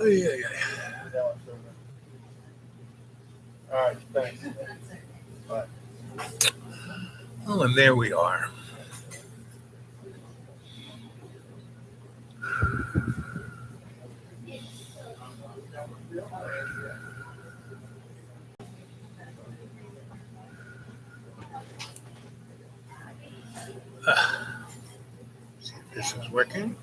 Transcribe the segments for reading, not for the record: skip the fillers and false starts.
Ay, ay, ay. All right, thanks. Oh, and there we are. See if this is working.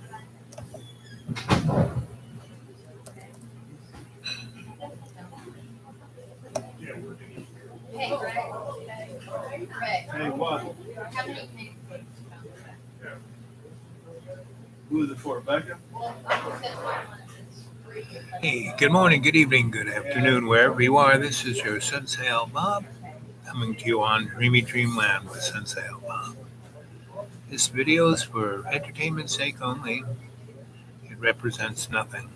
Hey, what? Who is it for, Becca? Hey, good morning, good evening, good afternoon, wherever you are. This is your Sensei Al Bob coming to you on Dreamy Dreamland with Sensei Al Bob. This video is for entertainment's sake only. It represents nothing.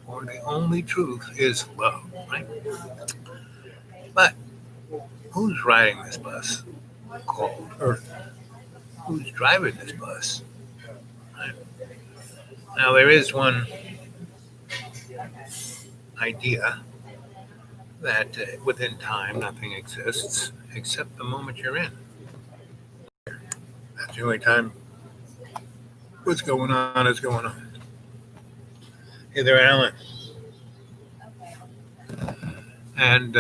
For the only truth is love, right? But who's riding this bus called Earth? Who's driving this bus? Right? Now, there is one idea that within time nothing exists except the moment you're in. That's the only time what's going on is going on. Hey there, Alan. And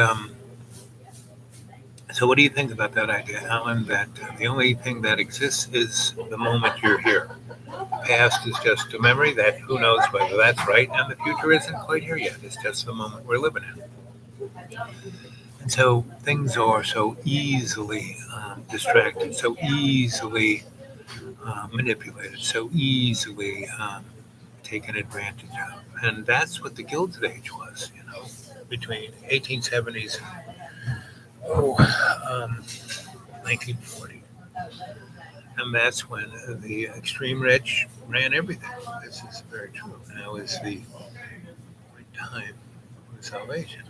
so what do you think about that idea, Alan, that the only thing that exists is the moment you're here? The past is just a memory that who knows whether that's right, and the future isn't quite here yet. It's just the moment we're living in. And so things are so easily distracted, so easily manipulated, so easily taken advantage of. And that's what the Gilded Age was, between 1870s and 1940. And that's when the extreme rich ran everything. This is very true. Now is the right time for salvation.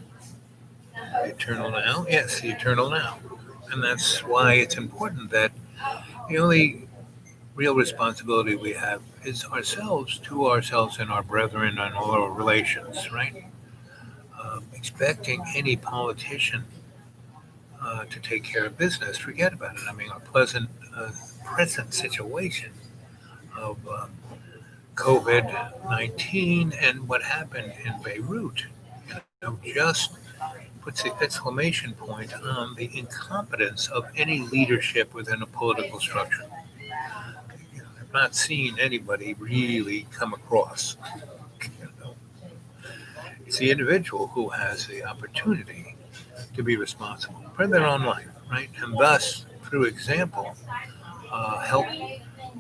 The eternal now? Yes, the eternal now. And that's why it's important that the only real responsibility we have is ourselves, to ourselves and our brethren and all our relations, right? Expecting any politician to take care of business, forget about it. I mean, our present situation of COVID-19 and what happened in Beirut, just puts the exclamation point on the incompetence of any leadership within a political structure. I've not seen anybody really come across. It's the individual who has the opportunity to be responsible for their own life, right? And thus, through example, help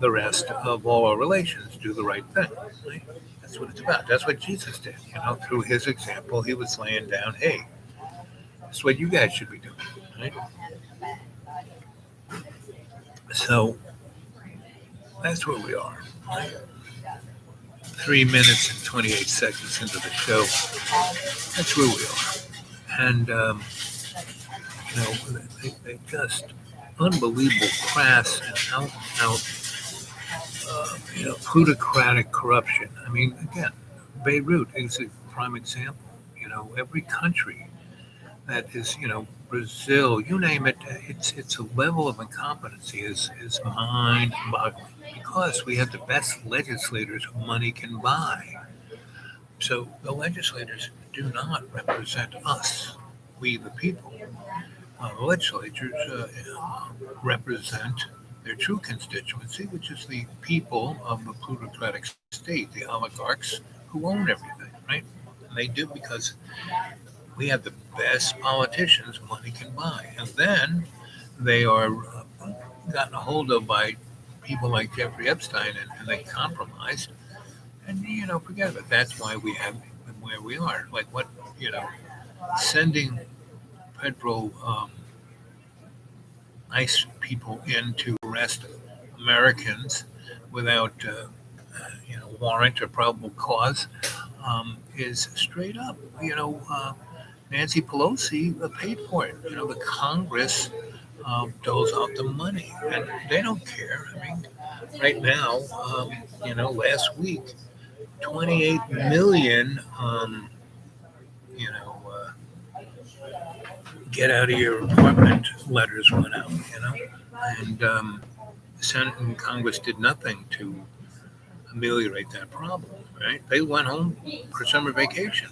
the rest of all our relations do the right thing, right? That's what it's about. That's what Jesus did. Through his example, he was laying down, hey, that's what you guys should be doing, right? So that's where we are, right? 3 minutes and 28 seconds into the show. That's where we are. And, they just unbelievable crass and out, plutocratic corruption. I mean, again, Beirut is a prime example. Every country that is, Brazil, you name it, it's a level of incompetency is mind-boggling because we have the best legislators money can buy. So the legislators do not represent us, we the people. The legislatures represent their true constituency, which is the people of the plutocratic state, the oligarchs who own everything, right? And they do because we have the best politicians money can buy. And then they are gotten a hold of by people like Jeffrey Epstein, and they compromise. And, forget it. That's why we have where we are. Like what, sending federal nice people in to arrest Americans without, warrant or probable cause is straight up. Nancy Pelosi paid for it. The Congress doles out the money, and they don't care. I mean, right now, last week, 28 million, get out of your apartment letters went out, and the Senate and Congress did nothing to ameliorate that problem, right? They went home for summer vacation.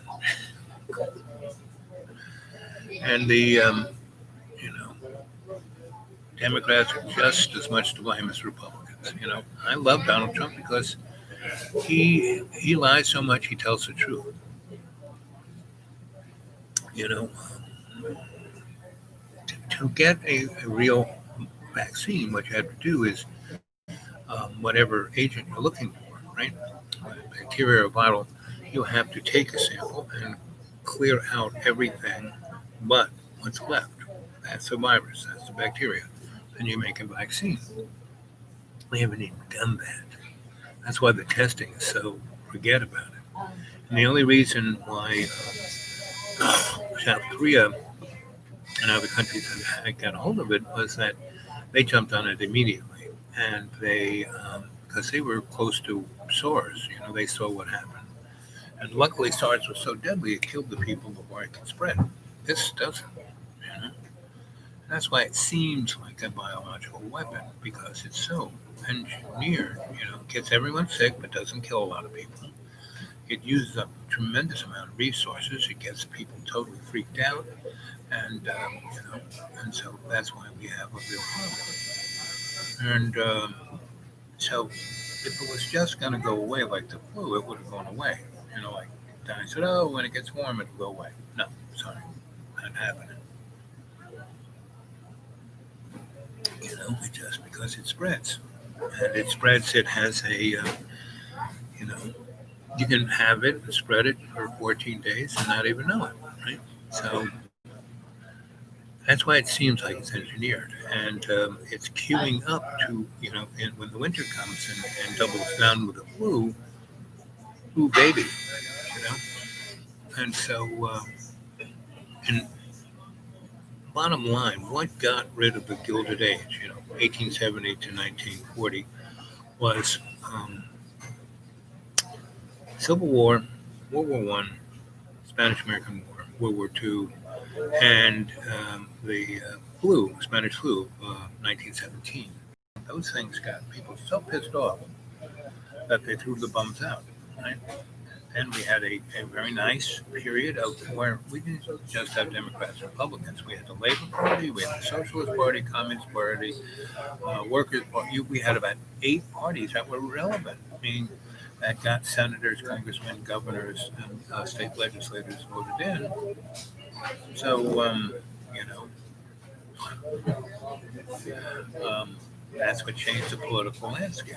And you know, Democrats are just as much to blame as Republicans. I love Donald Trump because he lies so much he tells the truth. You know, to get a real vaccine, what you have to do is whatever agent you're looking for, right? Bacteria or viral, you have to take a sample and clear out everything but what's left. That's the virus, that's the bacteria. And you make a vaccine. We haven't even done that. That's why the testing is so forget about it. And the only reason why South Korea and other countries had got a hold of it was that they jumped on it immediately. And because they were close to SARS, they saw what happened. And luckily, SARS was so deadly, it killed the people before it could spread. This doesn't. That's why it seems like a biological weapon, because it's so engineered. It gets everyone sick, but doesn't kill a lot of people. It uses up a tremendous amount of resources. It gets people totally freaked out, and and so that's why we have a real problem. And so, if it was just going to go away like the flu, it would have gone away. Like Donnie said, oh, when it gets warm, it'll go away. No, sorry, not happening. Just because it spreads. And it spreads, it has you can have it and spread it for 14 days and not even know it, right? So that's why it seems like it's engineered. And it's queuing up to, and when the winter comes and doubles down with the flu, baby, And so, and bottom line, what got rid of the Gilded Age, 1870 to 1940, was Civil War, World War One, Spanish-American War, World War Two, and the Spanish flu, 1917. Those things got people so pissed off that they threw the bums out, right? And we had a very nice period of where we didn't just have Democrats and Republicans. We had the Labor Party, we had the Socialist Party, Communist Party, Workers' Party. We had about 8 parties that were relevant. I mean, that got senators, congressmen, governors, and state legislators voted in. So, that's what changed the political landscape.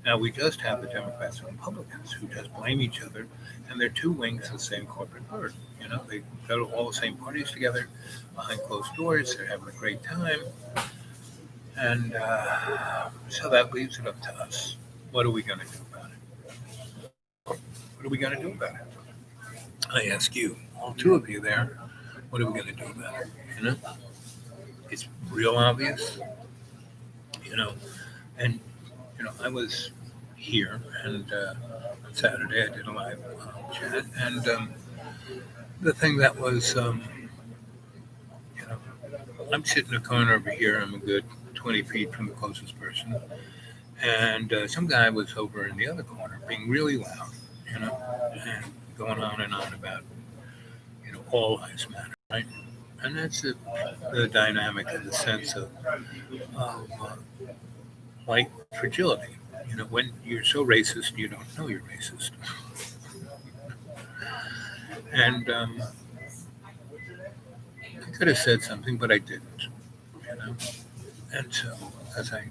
Now we just have the Democrats and Republicans who just blame each other, and they're two wings of the same corporate bird. They go to all the same parties together behind closed doors. They're having a great time, and so that leaves it up to us. What are we going to do about it? What are we going to do about it? I ask you, all 2 of you there, what are we going to do about it? It's real obvious. And I was here, and on Saturday I did a live chat, and the thing that was, I'm sitting in a corner over here. I'm a good 20 feet from the closest person, and some guy was over in the other corner being really loud, and going on and on about, all lives matter, right? And that's the dynamic in the sense of white fragility. When you're so racist, you don't know you're racist. And I could have said something, but I didn't. And so, because I,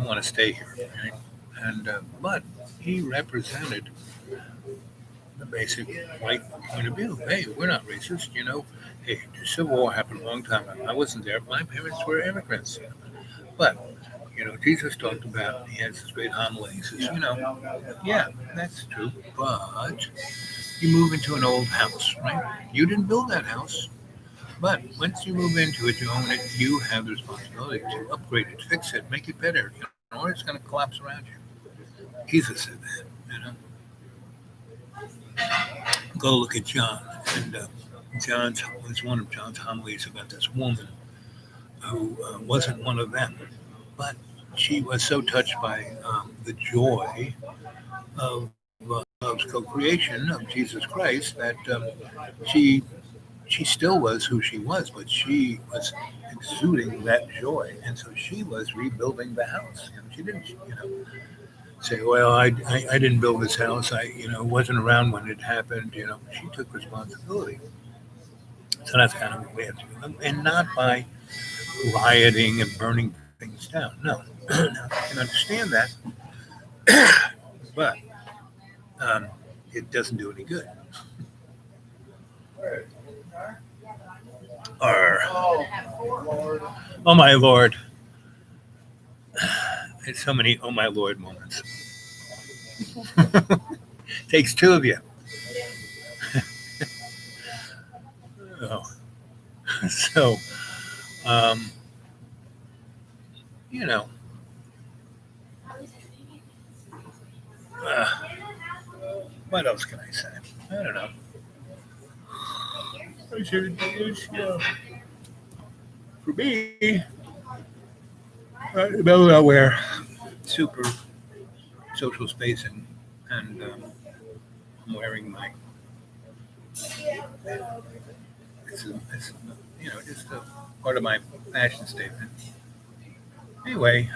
want to stay here, right? And but he represented the basic white point of view. Hey, we're not racist, Hey, the Civil War happened a long time ago. I wasn't there. My parents were immigrants, but Jesus talked about, he has this great homily. He says, yeah, that's true, but you move into an old house, right? You didn't build that house, but once you move into it, you own it, you have the responsibility to upgrade it, fix it, make it better, or it's going to collapse around you. Jesus said that, go look at John. And John's was one of John's homilies about this woman who wasn't one of them, but she was so touched by the joy of love's co-creation of Jesus Christ that she she still was who she was, but she was exuding that joy, and so she was rebuilding the house. She didn't, say, "Well, I didn't build this house. I wasn't around when it happened." She took responsibility. So that's kind of what we have to do, and not by rioting and burning things down. No, no, I can understand that, but um, it doesn't do any good. Or, oh my Lord, there's so many oh my Lord moments. Takes two of you. Oh. So, um, you know, uh, what else can I say? I don't know. For me, right in the middle of nowhere, super social spacing, and I'm wearing my. It's just a part of my fashion statement. Anyway,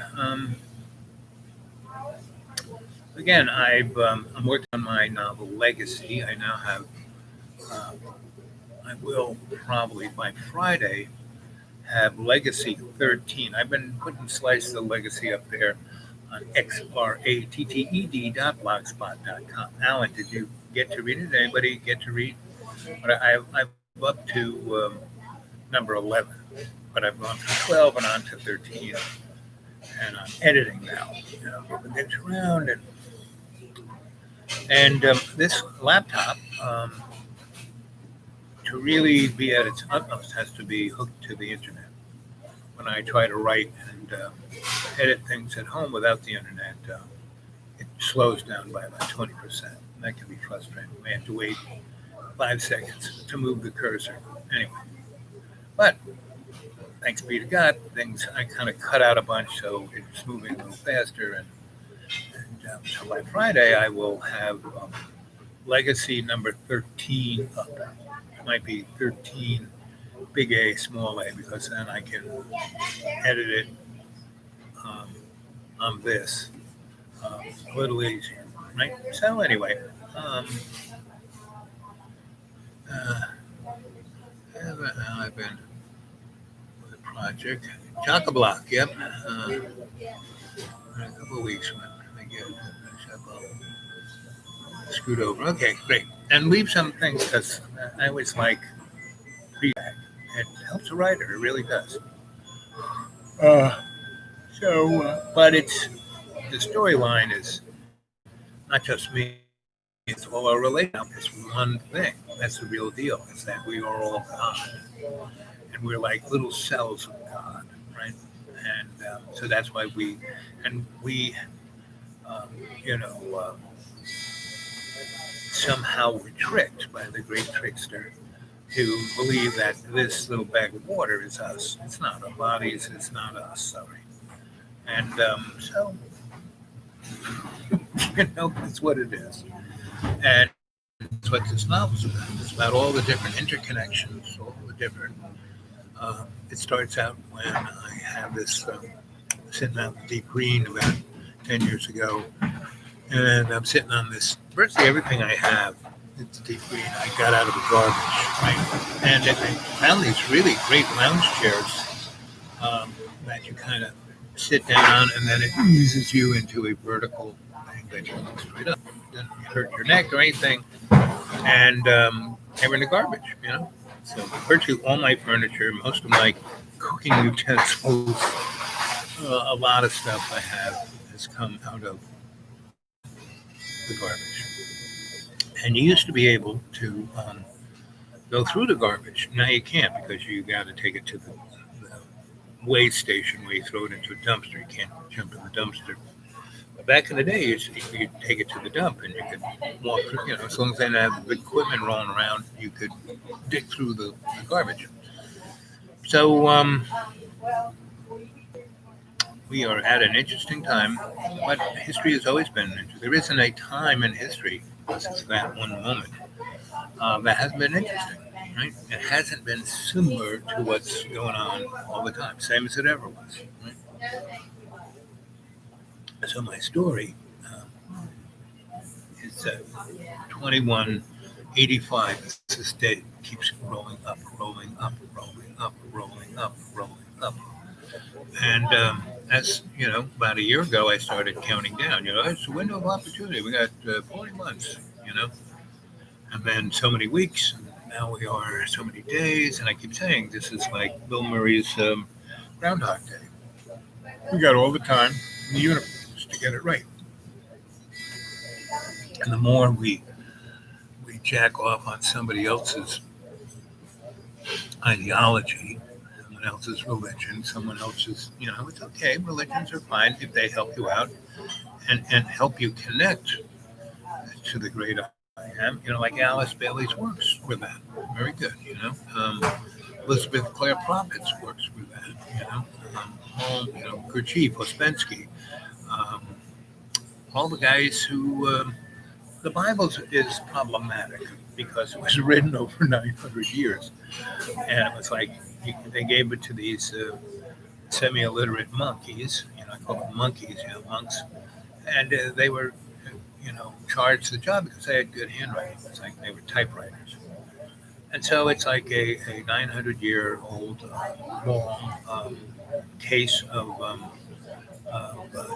again, I'm working on my novel Legacy. I now have. Uh, I will probably by Friday have Legacy 13. I've been putting slices of Legacy up there on xratted.blogspot.com. Alan, did you get to read it? Anybody get to read? But I'm up to number 11, but I've gone from 12 and on to 13, and I'm editing now. Moving things around, and this laptop, to really be at its utmost, has to be hooked to the internet. When I try to write and edit things at home without the internet, it slows down by about 20%. And that can be frustrating. I have to wait 5 seconds to move the cursor. Anyway, but thanks be to God, things I kind of cut out a bunch, so it's moving a little faster. And so by Friday, I will have Legacy number 13 up. It might be 13 big A, small a, because then I can edit it on this a little easier, right? So anyway, I've been with a project, Chock-a-Block, yep. In a couple of weeks when I get screwed over. Okay, great. And leave some things because I always like feedback. It helps a writer. It really does. But the storyline is not just me. It's all our relation. It's one thing. That's the real deal. Is that we are all God, and we're like little cells of God, right? And so that's why we, um, you know, somehow we're tricked by the great trickster to believe that this little bag of water is us. It's not our bodies. It's not us. Sorry. And so, it's what it is. And it's what this novel's about. It's about all the different interconnections, all the different. It starts out when I have this sitting out in deep green about 10 years ago. And I'm sitting on this, virtually everything I have, it's deep green. I got out of the garbage, right? And I found these really great lounge chairs that you kind of sit down on, and then it eases you into a vertical thing that you look straight up. Doesn't hurt your neck or anything. And they were in the garbage. So virtually all my furniture, most of my cooking utensils, a lot of stuff I have has come out of the garbage. And you used to be able to go through the garbage. Now you can't because you got to take it to the waste station where you throw it into a dumpster. You can't jump in the dumpster. Back in the day, you take it to the dump and you could walk, as long as they didn't have the equipment rolling around, you could dig through the garbage. So we are at an interesting time, but history has always been interesting. There isn't a time in history, this is that one moment, that has been interesting, right? It hasn't been similar to what's going on all the time, same as it ever was, right? So my story is 2185. This date keeps rolling up, rolling up, rolling up, rolling up, rolling up. And as you know, about a year ago, I started counting down. It's a window of opportunity. We got 40 months. And then so many weeks. And now we are so many days. And I keep saying this is like Bill Murray's Groundhog Day. We got all the time in the universe to get it right. And the more we jack off on somebody else's ideology, someone else's religion, someone else's, it's okay. Religions are fine if they help you out and help you connect to the great I am. Like Alice Bailey's works with that. Very good, Elizabeth Clare Prophet's works with that, Gurdjieff, Ouspensky, all the guys who, the Bible is problematic because it was written over 900 years. And it was like they gave it to these semi-illiterate monkeys, I call them monkeys, monks, and they were, charged the job because they had good handwriting. It's like they were typewriters. And so it's like a 900-year-old long case of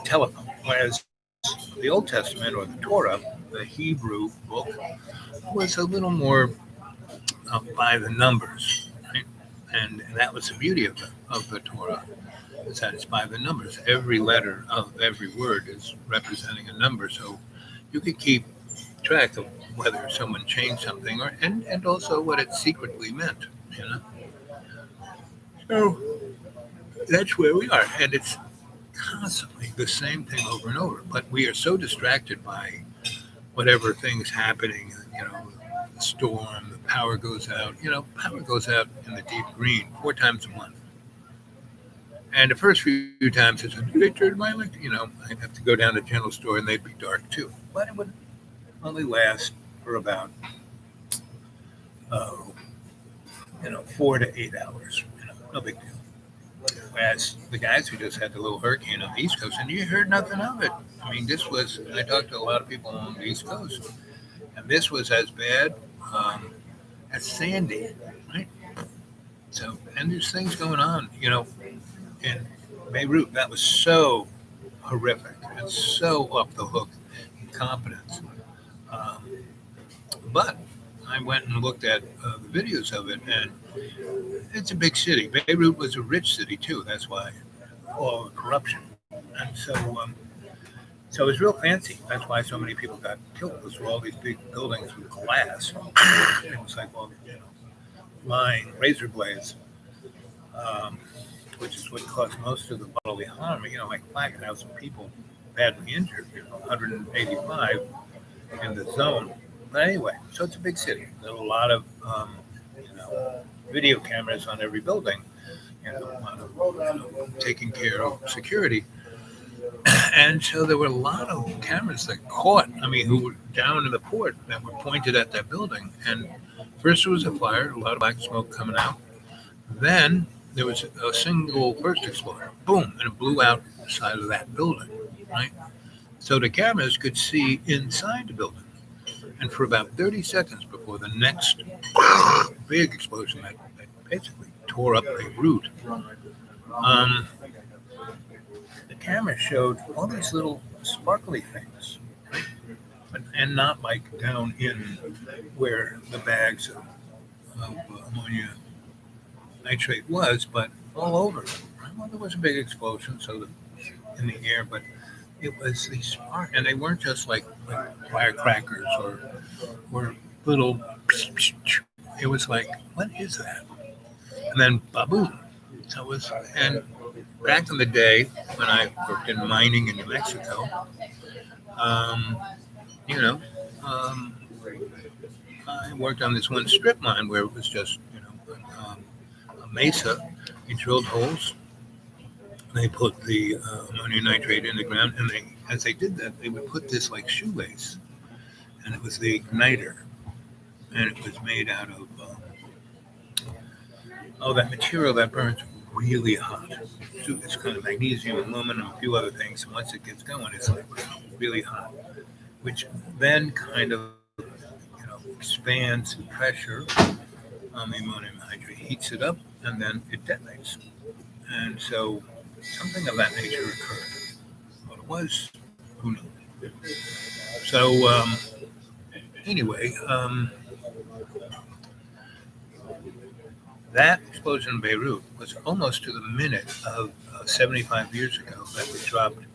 telephone, whereas the Old Testament or the Torah, the Hebrew book, was a little more by the numbers, right? And that was the beauty of the Torah, is that it's by the numbers. Every letter of every word is representing a number, so you could keep track of whether someone changed something and also what it secretly meant, So that's where we are, and it's constantly the same thing over and over. But we are so distracted by whatever thing's happening, the storm, the power goes out. Power goes out in the deep green 4 times a month. And the first few times it's they turned my electric, I'd have to go down to the general store and they'd be dark too. But it would only last for about 4 to 8 hours. No big deal. Whereas the guys who just had the little hurricane on the East Coast, and you heard nothing of it. I mean, I talked to a lot of people on the East Coast, and this was as bad as Sandy, right? So, and there's things going on, in Beirut. That was so horrific and so off the hook incompetence. But I went and looked at the videos of it, and it's a big city. Beirut was a rich city too. That's why all the corruption, and so it was real fancy. That's why so many people got killed. Because all these big buildings with glass. It was like all flying razor blades, which is what caused most of the bodily harm. Like 5,000 people badly injured. 185 in the zone. But anyway, so it's a big city. There's a lot of video cameras on every building, taking care of security. And so there were a lot of cameras that caught, who were down in the port that were pointed at that building. And first there was a fire, a lot of black smoke coming out. Then there was a single first explosion, boom, and it blew out the side of that building, right? So the cameras could see inside the building. And for about 30 seconds before the next big explosion that basically tore up Beirut, the camera showed all these little sparkly things, right? And not like down in where the bags of ammonia nitrate was, but all over. Well, there was a big explosion, in the air, but it was these sparks, and they weren't just like firecrackers or little. It was like, what is that? And then baboom. So it was, and back in the day when I worked in mining in New Mexico, Um, you know, um, I worked on this one strip mine where it was just, a mesa. They drilled holes. They put the ammonium nitrate in the ground, and as they did that, they would put this like shoelace, and it was the igniter, and it was made out of that material that burns really hot. So it's kind of magnesium, aluminum, a few other things. And once it gets going, it's like really hot, which then kind of expands the pressure on the ammonium hydrate, heats it up, and then it detonates. And so something of that nature occurred. What it was, who knows? So anyway, that explosion in Beirut was almost to the minute of 75 years ago that we dropped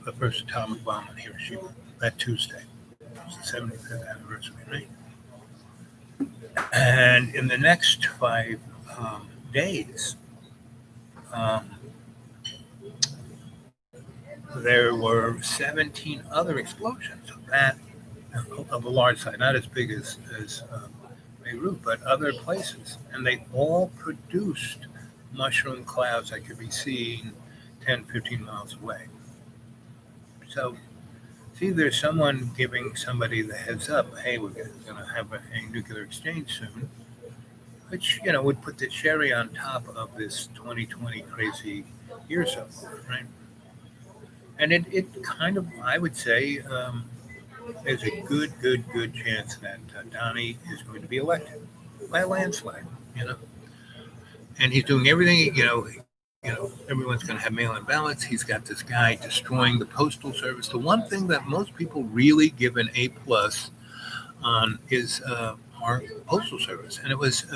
the first atomic bomb on Hiroshima that Tuesday. It was the 75th anniversary, right? And in the next 5 days, um, there were 17 other explosions of a large size, not as big as Beirut, but other places, and they all produced mushroom clouds that could be seen 10, 15 miles away. So, see, there's someone giving somebody the heads up. Hey, we're going to have a nuclear exchange soon, which would put the cherry on top of this 2020 crazy year so far, right? And it kind of, I would say, there's a good chance that Donnie is going to be elected by a landslide, you know. And he's doing everything, everyone's going to have mail-in ballots. He's got this guy destroying the postal service. The one thing that most people really give an A plus on is our postal service, and it was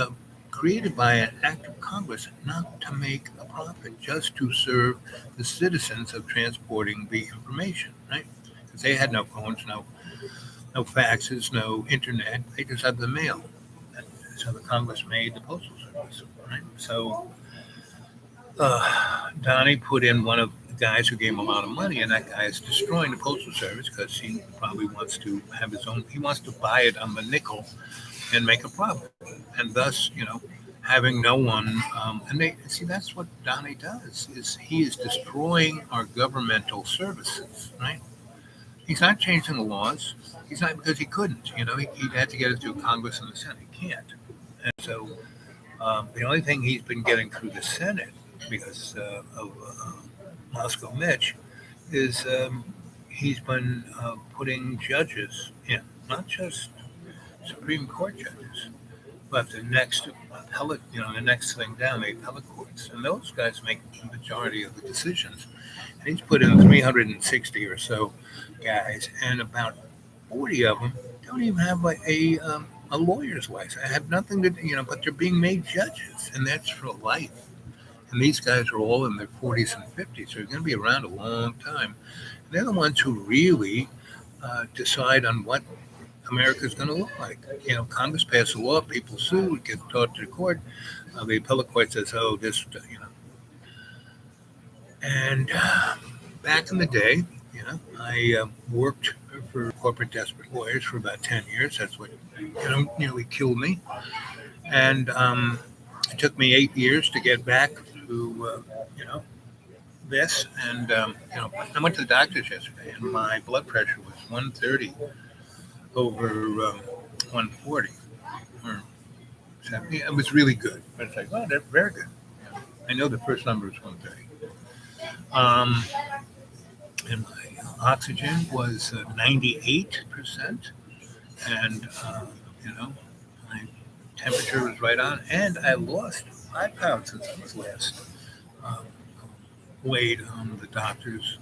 created by an act of Congress not to make a profit, just to serve the citizens of transporting the information, right? Because they had no phones, no faxes, no internet. They just had the mail. And so the Congress made the postal service, right? So Donnie put in one of the guys who gave him a lot of money, and that guy is destroying the postal service because he probably wants to have his own. He wants to buy it on the nickel and make a profit, and thus, having no one. And they see that's what Donnie does is he is destroying our governmental services, right? He's not changing the laws. He's not because he couldn't. He had to get it through Congress and the Senate. He can't. And so the only thing he's been getting through the Senate because of Moscow Mitch is he's been putting judges in, not just Supreme Court judges, but the next appellate, the next thing down, the appellate courts, and those guys make the majority of the decisions. And he's put in 360 or so guys, and about 40 of them don't even have a lawyer's license. I have nothing to, but they're being made judges, and that's for life. And these guys are all in their 40s and 50s, so they're going to be around a long time. And they're the ones who really decide on what America's going to look like. Congress passes a law, people sue, it gets taught to the court. The appellate court says, "Oh, this," And back in the day, I worked for corporate desperate lawyers for about 10 years. That's what nearly killed me. And it took me 8 years to get back to this. And I went to the doctor's yesterday, and my blood pressure was 130 over 140 or 70. It was really good. But it's like, oh, they're very good. I know the first number is 130. And my oxygen was 98%, and my temperature was right on, and I lost 5 pounds since I was last um, weighed on the doctor's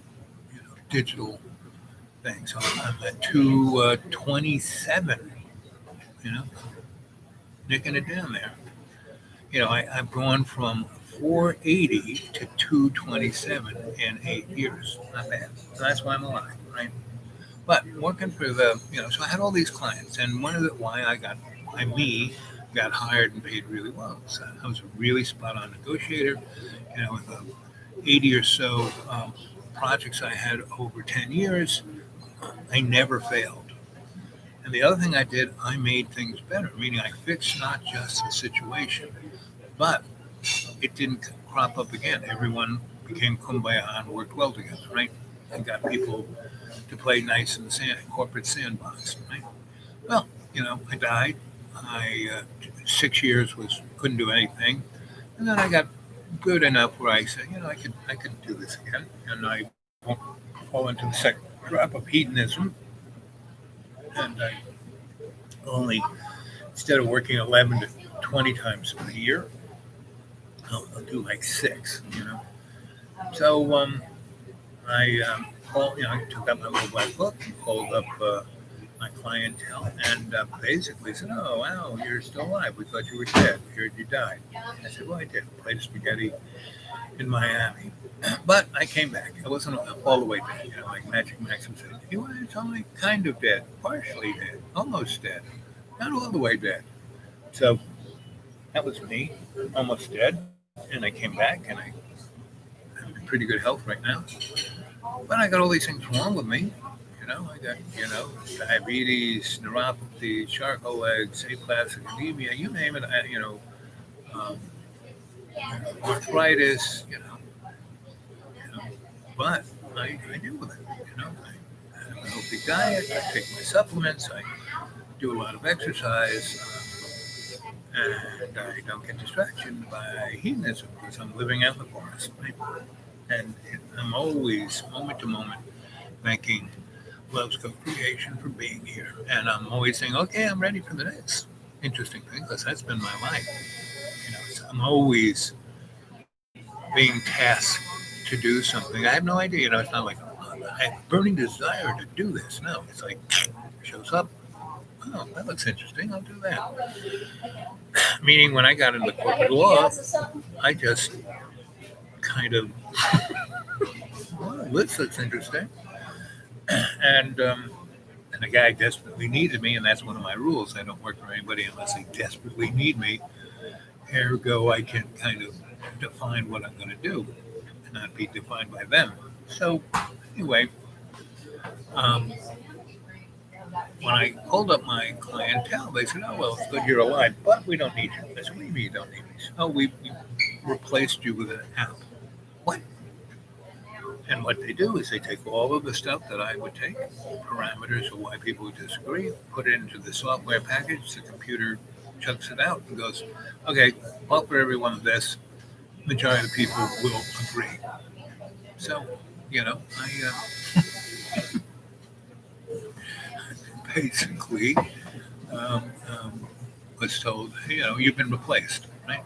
digital thing. So I'm at 227, nicking it down there. I've gone from 480 to 227 in 8 years. Not bad. So that's why I'm alive, right? But working for so I had all these clients, and one of why me got hired and paid really well. So I was a really spot on negotiator, with 80 or so projects I had over 10 years. I never failed. And the other thing I did, I made things better, meaning I fixed not just the situation, but it didn't crop up again. Everyone became kumbaya and worked well together, right? I got people to play nice in the corporate sandbox, right? Well, I died. I 6 years was couldn't do anything, and then I got good enough where I said, I could do this again, and I won't fall into the second trap of hedonism. And I only, instead of working 11 to 20 times a year, I'll do like six. So I took out my little black book, called up my clientele, and basically said, "Oh, wow, you're still alive. We thought you were dead. We heard you died." I said, "Well, I did. Played spaghetti in Miami, but I came back. I wasn't all the way dead. Like Magic Maxim said, it's only kind of dead, partially dead, almost dead, not all the way dead." So that was me, almost dead, and I came back, and I'm in pretty good health right now. But I got all these things wrong with me. I got, diabetes, neuropathy, charcoal legs, aplastic anemia, you name it. Um, arthritis, but I deal with it. I have a healthy diet. I take my supplements. I do a lot of exercise, and I don't get distraction by hedonism because I'm living out in the forest. Right? And I'm always, moment to moment, thanking Love's co-creation for being here. And I'm always saying, okay, I'm ready for the next interesting thing because that's been my life. So I'm always being tasked to do something. I have no idea. It's not like I have a burning desire to do this. No, it's like shows up. Oh, that looks interesting. I'll do that. Meaning, when I got into corporate law, I just kind of, well, this looks interesting. And the guy desperately needed me, and that's one of my rules. I don't work for anybody unless they desperately need me. Ergo, I can kind of define what I'm going to do and not be defined by them. So, anyway, um, when I called up my clientele, they said, "Oh, well, it's good you're alive, but we don't need you." I said, "What do you mean you don't need me?" "Oh, we replaced you with an app." What? And what they do is they take all of the stuff that I would take, parameters of why people would disagree, put it into the software package. The computer chunks it out and goes, "Okay, offer everyone this. Majority of the people will agree." So, I basically um, was told, "You've been replaced." Right?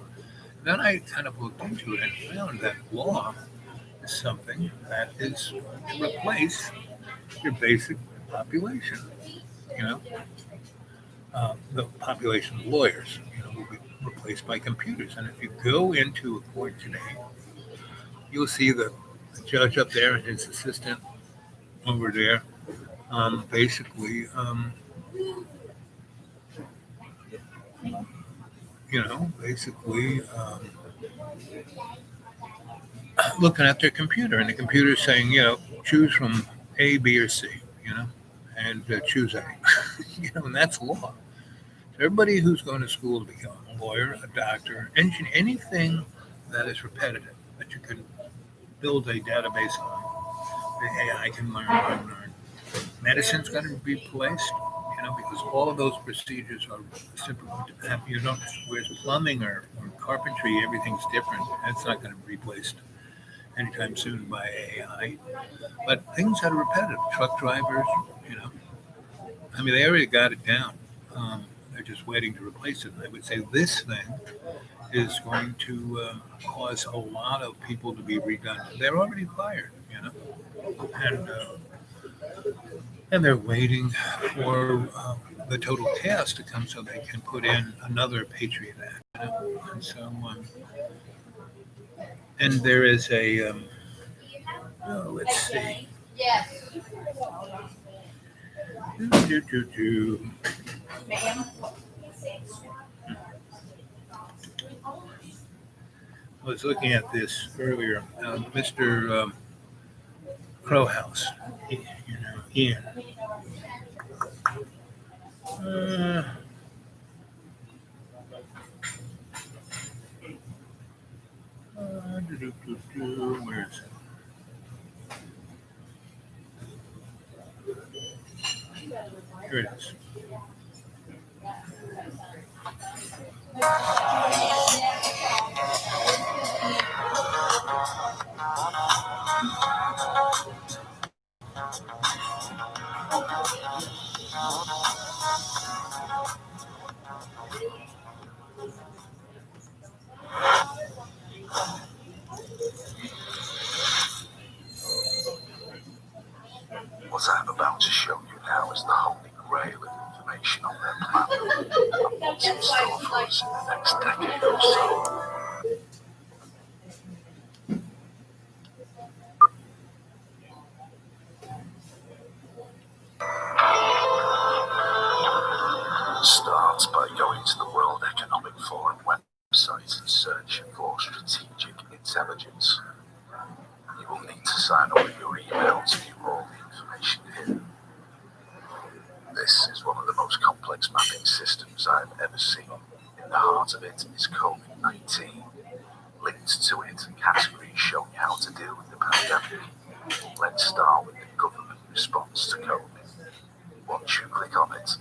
Then I kind of looked into it and found that law is something that is to replace your basic population. You know, the population of lawyers, will be replaced by computers. And if you go into a court today, you'll see the judge up there and his assistant over there, basically, basically looking at their computer, and the computer saying, choose from A, B, or C, and choose A, and that's law. Everybody who's going to school to become a lawyer, a doctor, engineer, anything that is repetitive that you can build a database on, the AI can learn. Medicine's going to be replaced, because all of those procedures are simple. You don't, whereas plumbing or carpentry, everything's different. That's not going to be replaced anytime soon by AI. But things that are repetitive, truck drivers, you know, I mean, they already got it down. They're just waiting to replace it. I would say this thing is going to cause a lot of people to be redundant. They're already fired, and they're waiting for the total chaos to come so they can put in another Patriot Act. And so, and there is a, let's see. Do, do, do. I was looking at this earlier. Mr. Crowhouse, in. Uh, Where is it? Here it is. What I'm about to show you now is the holy grail of information on their planet and what's in store for us in the next decade or so. Start by going to the World Economic Forum website and search for strategic intelligence. You will need to sign up with your email to view all the information here. This is one of the most complex mapping systems I've ever seen. In the heart of it is COVID-19. Linked to it, categories showing how to deal with the pandemic. Let's start with the government response to COVID. Once you click on it,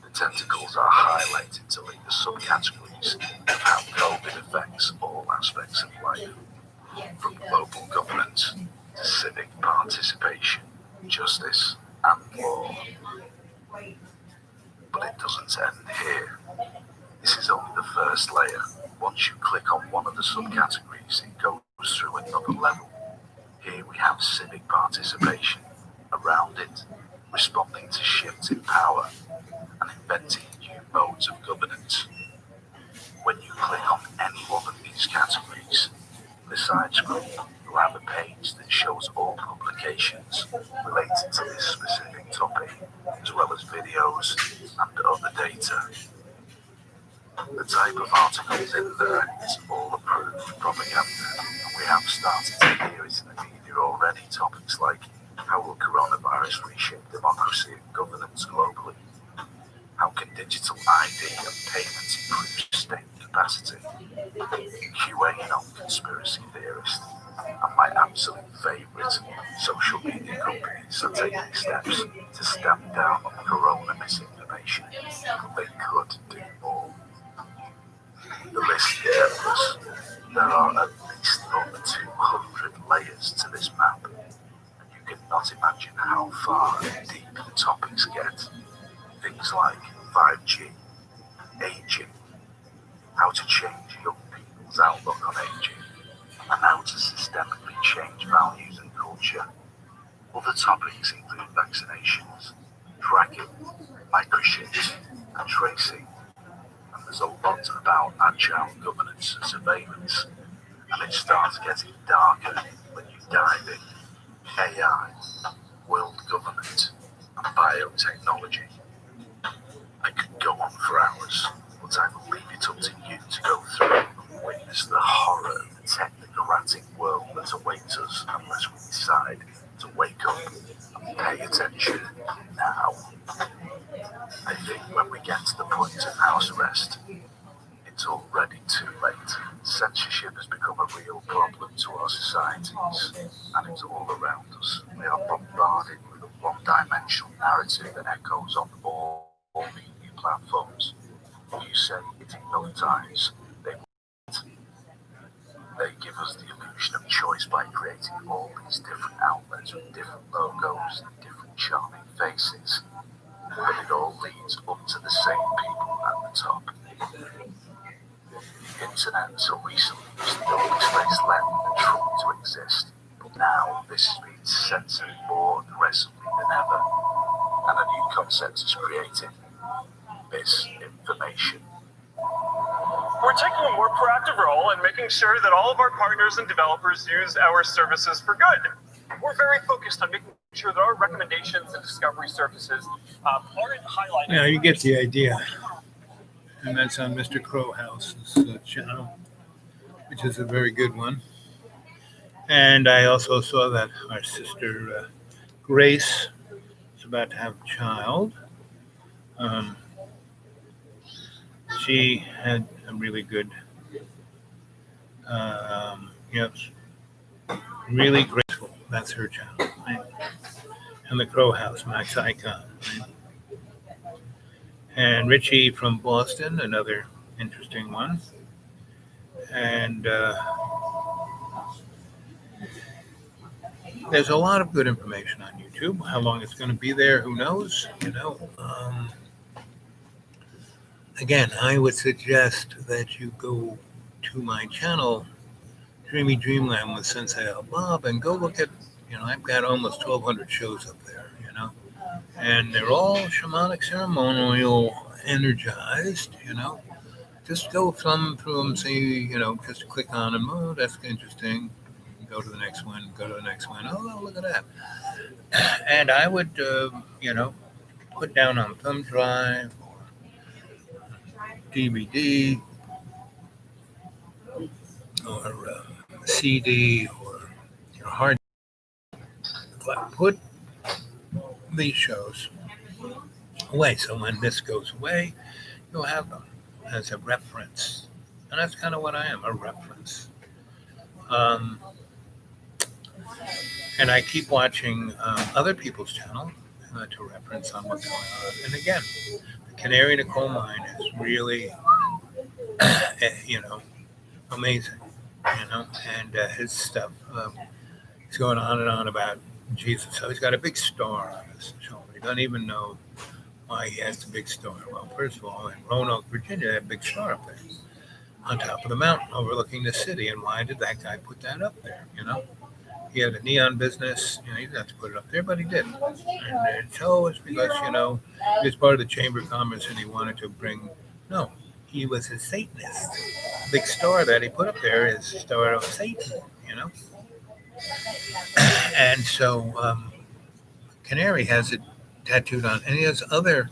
the tentacles are highlighted to link the subcategories of how COVID affects all aspects of life, from global governance to civic participation, justice, and law. But it doesn't end here. This is only the first layer. Once you click on one of the subcategories, it goes through another level. Here we have civic participation. Around it, responding to shifts in power and inventing new modes of governance. When you click on any one of these categories, in the side screen, you'll have a page that shows all publications related to this specific topic, as well as videos and other data. The type of articles in there is all approved propaganda, and we have started to hear it in the media already. Topics like how will coronavirus reshape democracy and governance globally? How can digital ID and payments improve state capacity? QA on conspiracy theorists, and my absolute favourite, social media companies are taking steps to stamp down on corona misinformation, but they could do more. The list is endless. There are at least over 200 layers to this map, and you cannot imagine how far and deep the topics get. Things like 5G, aging, how to change young people's outlook on aging, and how to systemically change values and culture. Other topics include vaccinations, tracking, microchips, and tracing. And there's a lot about agile governance and surveillance, and it starts getting darker when you dive in. AI, world government, and biotechnology. I could go on for hours, but I will leave it up to you to go through and witness the horror of the technocratic world that awaits us unless we decide to wake up and pay attention now. I think when we get to the point of house arrest, it's already too late. Censorship has become a real problem to our societies, and it's all around us. We are bombarded with a one-dimensional narrative that echoes on all media platforms. If you say it enough times, they won't. They give us the illusion of choice by creating all these different outlets with different logos and different charming faces. But it all leads up to the same people at the top. The internet until recently was the only space left for the truth to exist. But now this is being censored more aggressively than ever. And a new concept is created. Misinformation. We're taking a more proactive role in making sure that all of our partners and developers use our services for good. We're very focused on making sure that our recommendations and discovery services aren't highlighted. Yeah, you get the idea. And that's on Mr. Crowhouse's channel, which is a very good one. And I also saw that our sister Grace is about to have a child. Um, she had a really good, it's really graceful. That's her channel. Right? And the Crow House, Max Icon. Right? And Richie from Boston, another interesting one. And there's a lot of good information on YouTube. How long it's going to be there, who knows? Again, I would suggest that you go to my channel, Dreamy Dreamland with Sensei Al Bob, and go look at, I've got almost 1,200 shows up there, and they're all shamanic ceremonial energized, Just go thumb through them, see, just click on them. Oh, that's interesting. Go to the next one, go to the next one. Oh, look at that. And I would, put down on thumb drive or DVD or CD or hard. Put these shows away. So when this goes away, you'll have them as a reference. And that's kind of what I am, a reference. And I keep watching other people's channel to reference on what's going on. And again, the canary in the coal mine is really, amazing, and his stuff. He's going on and on about Jesus. So he's got a big star on his shoulder. He doesn't even know why he has the big star. Well, first of all, in Roanoke, Virginia, that big star up there on top of the mountain overlooking the city. And why did that guy put that up there, He had a neon business. He didn't have to put it up there, but he did. And so it's because, he was part of the Chamber of Commerce and he wanted to bring, no, he was a Satanist. The big star that he put up there is the star of Satan, And so Canary has it tattooed on, and he has other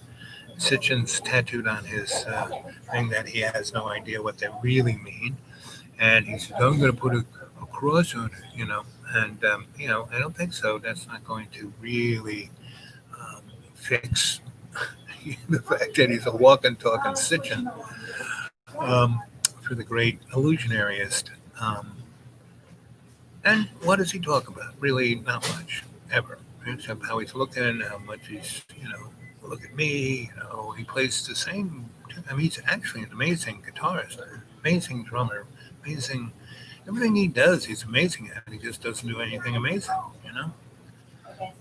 Sitchins tattooed on his thing that he has no idea what they really mean. And he said, I'm going to put a cross on it, And, I don't think so. That's not going to really fix the fact that he's a walking, talking Sitchin for the great illusionarist. And what does he talk about? Really not much, ever. Except how he's looking, how much he's, look at me, he plays the same. He's actually an amazing guitarist, amazing drummer, amazing. Everything he does, he's amazing at. He just doesn't do anything amazing,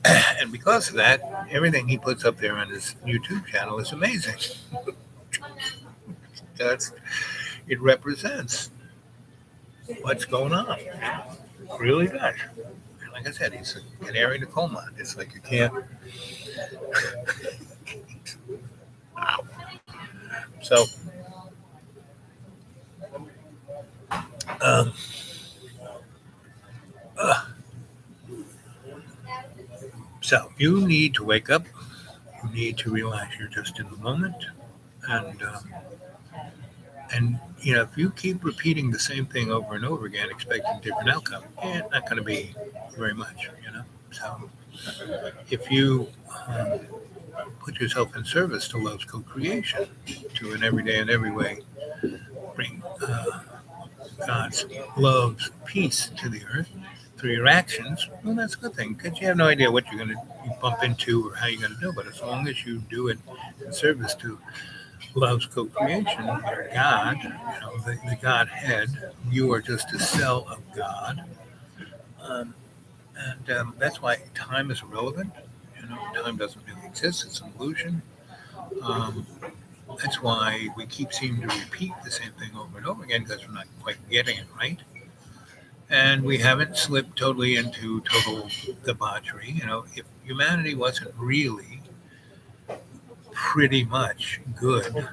And because of that, everything he puts up there on his YouTube channel is amazing. It represents what's going on. It really does. And like I said, he's a canary in the coal mine. It's like you can't. Wow. So. So you need to wake up. You need to realize you're just in the moment, and if you keep repeating the same thing over and over again, expecting different outcome, it's not going to be very much. So if you put yourself in service to love's co-creation, to an everyday and every way bring God's love's peace to the earth through your actions, well, that's a good thing, because you have no idea what you're going to bump into or how you're going to do it. But as long as you do it in service to love's co-creation, your God, the Godhead, you are just a cell of God. And that's why time is irrelevant. Time doesn't really exist. It's an illusion. That's why we keep seeming to repeat the same thing over and over again, because we're not quite getting it right. And we haven't slipped totally into total debauchery. If humanity wasn't really pretty much good,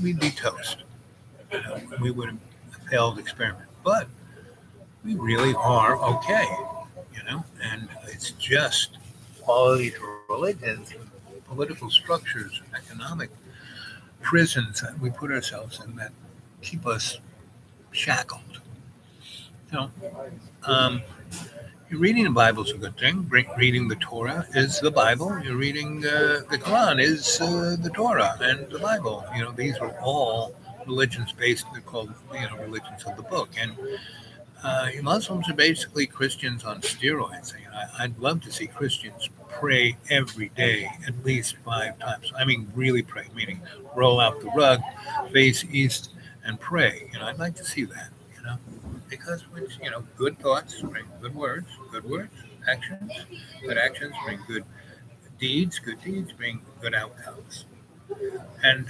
we'd be toast. We would have failed experiment. But we really are okay, and it's just quality to religions, political structures, economic prisons that we put ourselves in that keep us shackled. reading the Bible is a good thing. Reading the Torah is the Bible. You're reading the Quran is the Torah and the Bible. These are all religions based. They're called religions of the book. And Muslims are basically Christians on steroids. I'd love to see Christians pray every day, at least 5 times. I mean, really pray, meaning roll out the rug, face east, and pray. I'd like to see that. Because good thoughts bring good words, actions, good actions bring good deeds bring good outcomes. And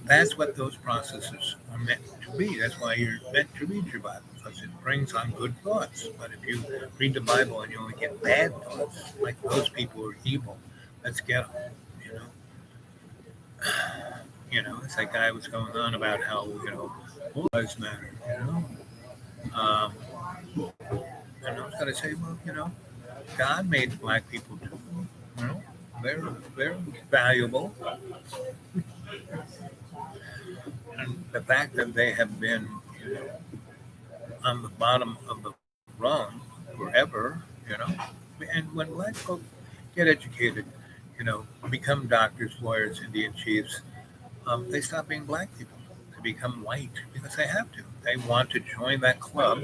that's what those processes are meant to be. That's why you're meant to read your Bible, because it brings on good thoughts. But if you read the Bible and you only get bad thoughts, like those people are evil, let's get them. It's like guy was going on about how all lives matter. Um, and I was going to say, well, God made black people too. You know, they're valuable, and the fact that they have been on the bottom of the rung forever, and when black folks get educated, become doctors, lawyers, Indian chiefs, they stop being black people. They become white because they have to. They want to join that club.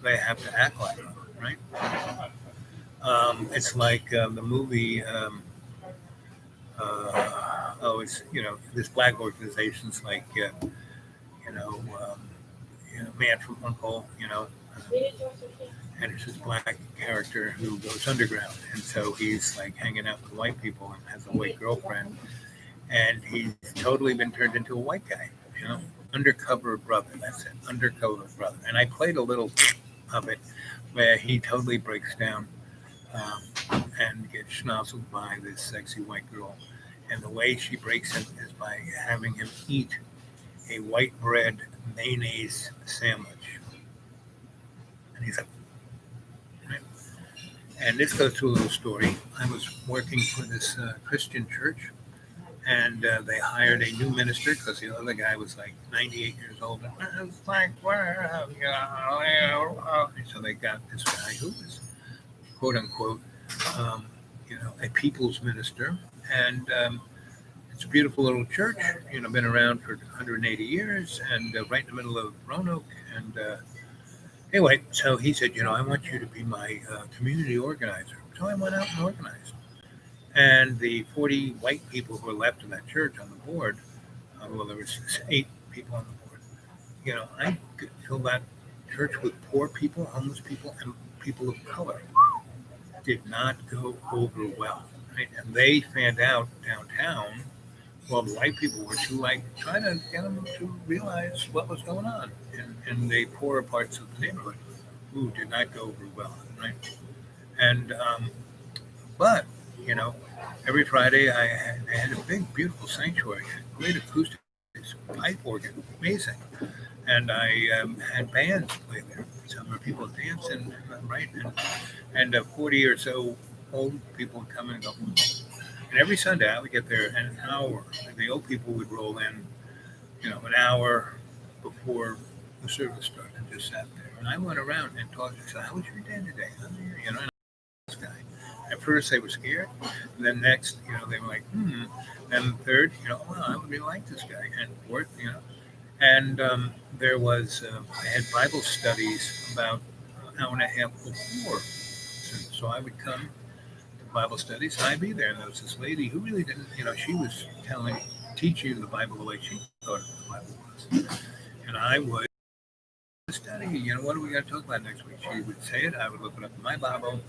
They have to act like them, right? It's like the movie. It's this black organizations like you know, um, Man from Uncle, and it's this black character who goes underground, and so he's like hanging out with white people and has a white girlfriend, and he's totally been turned into a white guy, undercover brother. That's it, undercover brother. And I played a little of it where he totally breaks down and gets schnozzled by this sexy white girl, and the way she breaks him is by having him eat a white bread mayonnaise sandwich, and he's like. Right? And this goes to a little story. I was working for this Christian church, and they hired a new minister because the other guy was like 98 years old. And it's like, so they got this guy who was quote unquote, a people's minister, and it's a beautiful little church. Been around for 180 years, and right in the middle of Roanoke. And anyway, so he said, I want you to be my community organizer. So I went out and organized. And the 40 white people who were left in that church on the board, well, there was 8 people on the board. I could fill that church with poor people, homeless people, and people of color. Did not go over well, right? And they fanned out downtown. Well, the white people were trying to get them to realize what was going on in the poorer parts of the neighborhood. Ooh, did not go over well, right? And but every Friday I had a big, beautiful sanctuary, great acoustics, pipe organ, amazing, and I had bands play there. Some of people dancing, right, and 40 or so old people would come and go. And every Sunday I would get there an hour, and the old people would roll in, an hour before the service started, and just sat there. And I went around and talked. I said, "How was your day today?" And this guy. At first they were scared, and then next, they were like, And third, wow, I would really like this guy. And fourth, and there was I had Bible studies about an hour and a half before, so I would come to Bible studies, and I'd be there. And there was this lady who really didn't, she was teaching the Bible the way she thought the Bible was, and I would study. What are we going to talk about next week? She would say it. I would look it up in my Bible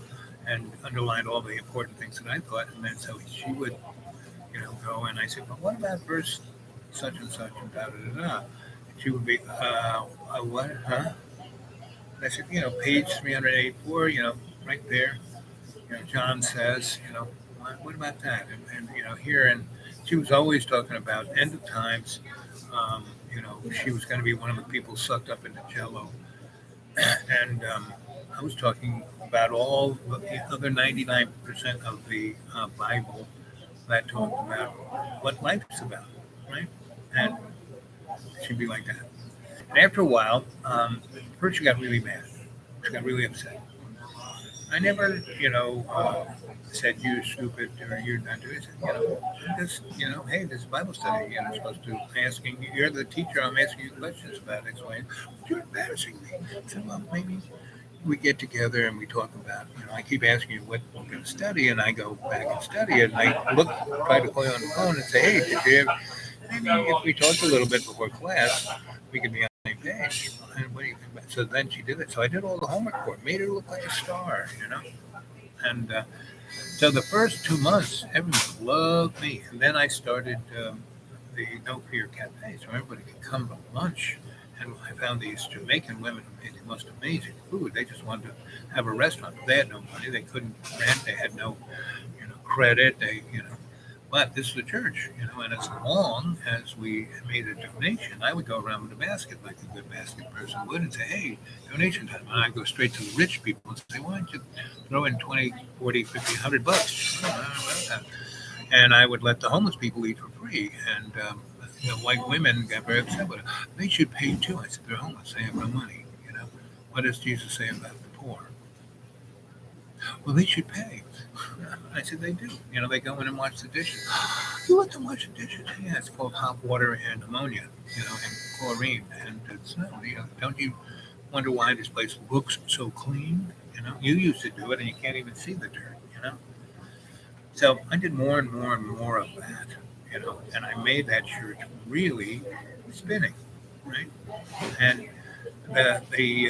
and underline all the important things that I thought, and then so she would, go, and I said, "Well, what about verse such and such and da da da da?" And she would be, "What? Huh?" And I said, "Page 384, right there. John says, what about that?" And here, and she was always talking about end of times. She was going to be one of the people sucked up into Jello, and I was talking about all the other 99% of the Bible that talked about what life is about, right? And she'd be like that. And after a while, first she got really mad. She got really upset. I never, said you stupid or you're not doing it. Just, hey, this is Bible study. You're supposed to asking. You're the teacher. I'm asking you questions about it. Explain. You're embarrassing me. I said, well, maybe we get together and we talk about. I keep asking you what we're going to study, and I go back and study it. And I try to call you on the phone and say, hey, did you ever, maybe if we talked a little bit before class, we could be on the same page. And what do you think about? So then she did it. So I did all the homework for her, made her look like a star. And so the first 2 months, everyone loved me. And then I started the No Fear Cafe, so everybody could come to lunch. And I found these Jamaican women who made the most amazing food. They just wanted to have a restaurant. They had no money. They couldn't rent. They had no, credit. But this is a church, and as long as we made a donation, I would go around with a basket like a good basket person would and say, hey, donation time. And I'd go straight to the rich people and say, why don't you throw in 20, 40, 50, $100? And I would let the homeless people eat for free. And the white women got very upset with it. They should pay too. I said, they're homeless. They have no money. What does Jesus say about the poor? Well, they should pay. I said, they do. They go in and wash the dishes. You let them wash the dishes? Yeah, it's called hot water and ammonia, and chlorine. And it's no, don't you wonder why this place looks so clean? You used to do it and you can't even see the dirt. So I did more and more and more of that, and I made that church really spinning, right? And the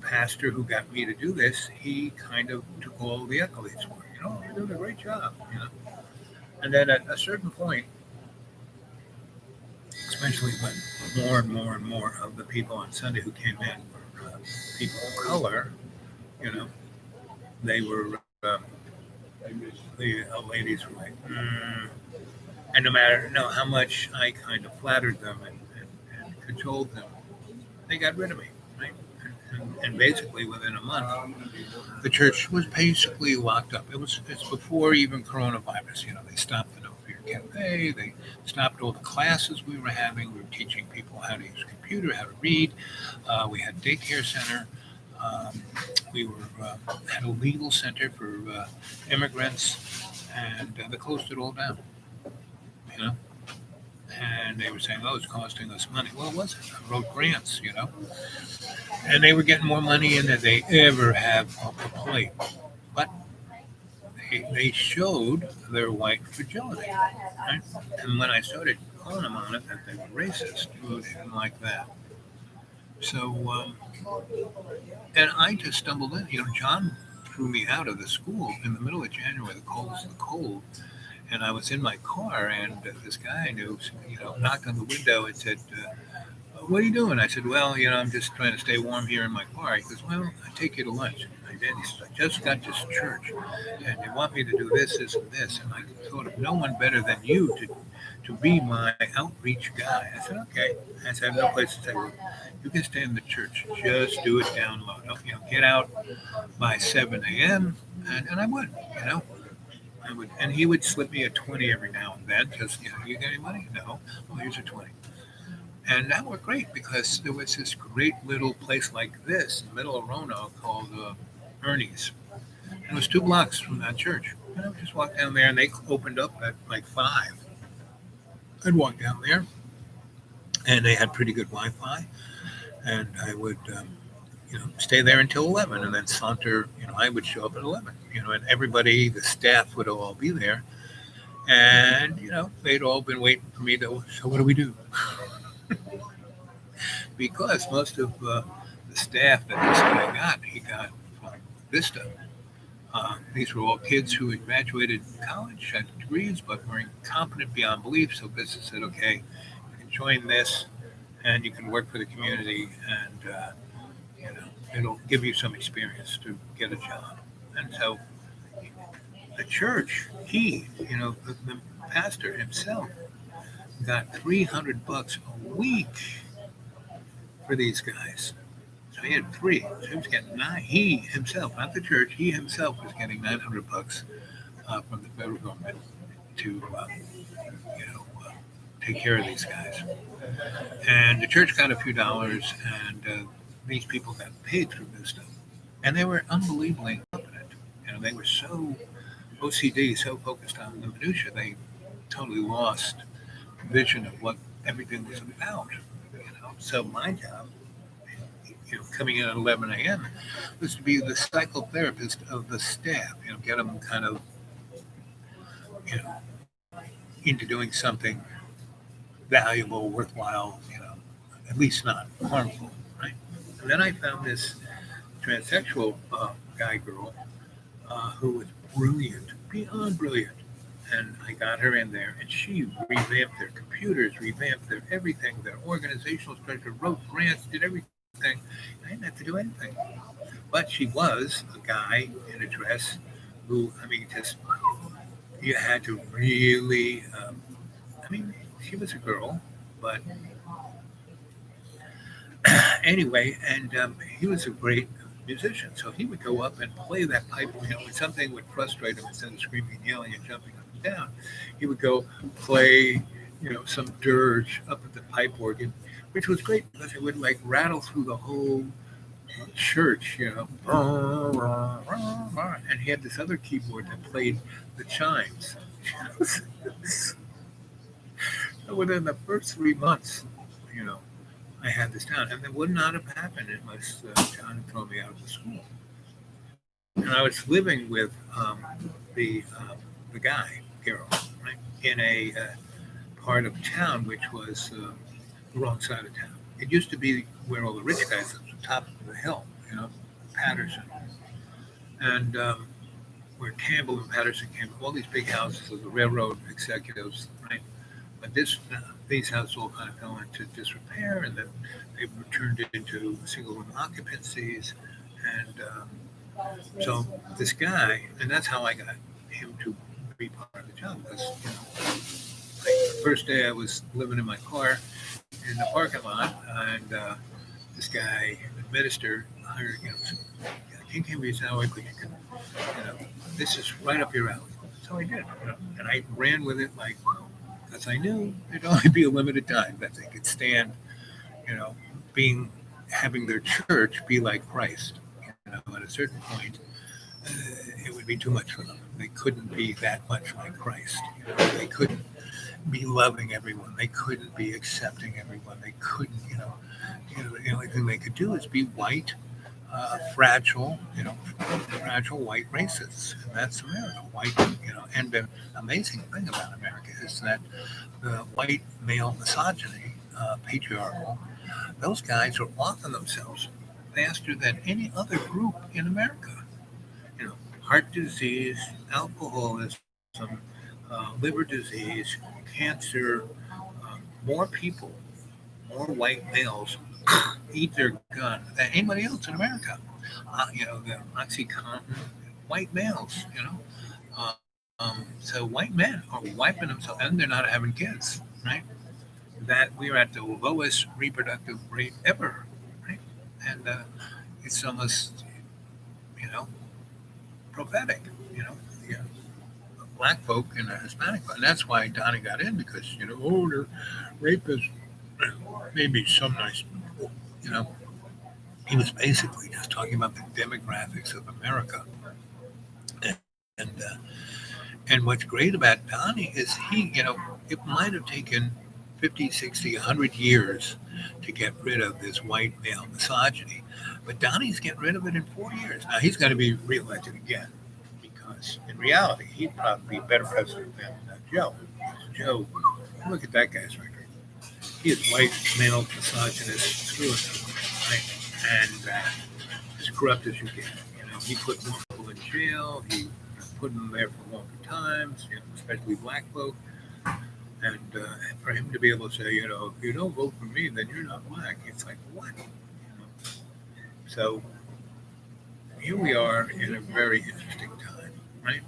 pastor who got me to do this, he kind of took all the accolades for it. You're doing a great job. And then at a certain point, especially when more and more and more of the people on Sunday who came in were people of color, they were, the ladies were like, and no matter how much I kind of flattered them and cajoled them, they got rid of me, right? And basically within a month, the church was basically locked up. It's before even coronavirus. They stopped the No Fear Cafe. They stopped all the classes we were having. We were teaching people how to use a computer, how to read. We had a daycare center. We had a legal center for immigrants, and they closed it all down. And they were saying, "Oh, it's costing us money." Well, it wasn't. I wrote grants, and they were getting more money in than they ever have off the plate. But they showed their white fragility. Right? And when I started calling them on it that they were racist, they didn't like that. So, and I just stumbled in. John threw me out of the school in the middle of January. The coldest of the cold. And I was in my car, and this guy I knew, knocked on the window and said, what are you doing? I said, well, I'm just trying to stay warm here in my car. He goes, well, I take you to lunch. I did. He said, I just got to church, and they want me to do this, this, and this. And I thought of no one better than you to be my outreach guy. I said, okay. I said, I have no place to stay. Well, you can stay in the church. Just do it down low. Don't, get out by 7 a.m., and I would, I would, and he would slip me a 20 every now and then because, you got any money? No. Well, here's a 20. And that worked great because there was this great little place like this in the middle of Roanoke called Ernie's. And it was 2 blocks from that church. And I would just walk down there, and they opened up at like 5. I'd walk down there, and they had pretty good Wi-Fi. And I would, stay there until 11 and then saunter, I would show up at 11, and everybody, the staff would all be there. And, they'd all been waiting for me to, so what do we do? Because most of the staff that this guy got, he got from Vista. These were all kids who had graduated college, had degrees, but were incompetent beyond belief. So Vista said, okay, you can join this and you can work for the community, and, it'll give you some experience to get a job. And so the church, the pastor himself got $300 a week for these guys. So he had 3. So he was getting 9. He himself, not the church, he himself was getting $900 from the federal government to, take care of these guys. And the church got a few dollars, and these people got paid through this stuff. And they were unbelievably competent. they were so OCD, so focused on the minutia, they totally lost vision of what everything was about. So my job, coming in at 11 a.m., was to be the psychotherapist of the staff. Get them kind of, you know, into doing something valuable, worthwhile. At least not harmful, right? And then I found this transsexual guy girl who was brilliant, beyond brilliant. And I got her in there, and she revamped their computers, revamped their everything, their organizational structure, wrote grants, did everything. I didn't have to do anything. But she was a guy in a dress who, just you had to really, she was a girl, but anyway, and he was a great musician. So he would go up and play that pipe. When something would frustrate him, instead of screaming, yelling, and jumping up and down, he would go play, some dirge up at the pipe organ, which was great because it would like rattle through the whole church, and he had this other keyboard that played the chimes. So within the first 3 months, I had this down, and it would not have happened unless John had thrown me out of the school. And I was living with the guy, Carol, right, in a part of town which was the wrong side of town. It used to be where all the rich guys lived, the top of the hill, Patterson, and where Campbell and Patterson came, all these big houses of the railroad executives, right? But these houses all kind of fell into disrepair, and then they were turned into single-room occupancies. And so this guy, and that's how I got him to be part of the job. Because the first day I was living in my car in the parking lot, and this guy, the minister, hired, can you be salary, but you can, this is right up your alley. So I did, and I ran with it because I knew it'd only be a limited time that they could stand, having their church be like Christ. At a certain point, it would be too much for them. They couldn't be that much like Christ. They couldn't be loving everyone. They couldn't be accepting everyone. They couldn't, the only thing they could do is be white, fragile, fragile white racists. And that's America, white, and the amazing thing about America is that the white male misogyny, patriarchal, those guys are off on themselves faster than any other group in America. Heart disease, alcoholism, liver disease, cancer, more people, more white males eat their gun than anybody else in America. The OxyContin, white males, so white men are wiping themselves, and they're not having kids, right? That we're at the lowest reproductive rate ever, right? And it's almost, prophetic, black folk and Hispanic folk. And that's why Donnie got in, because, the rapists, maybe some nice people, he was basically just talking about the demographics of America. And what's great about Donnie is he, it might have taken 50, 60, 100 years to get rid of this white male misogyny. But Donnie's getting rid of it in 4 years. Now, he's going to be reelected again because, in reality, he'd probably be a better president than Joe. Joe, look at that guy's record. He is white male misogynist through and through, right? And as corrupt as you get. He put more people in jail. He put them there for longer times, especially black folk. And for him to be able to say, if you don't vote for me, then you're not black. It's like, what? So here we are in a very interesting time, right?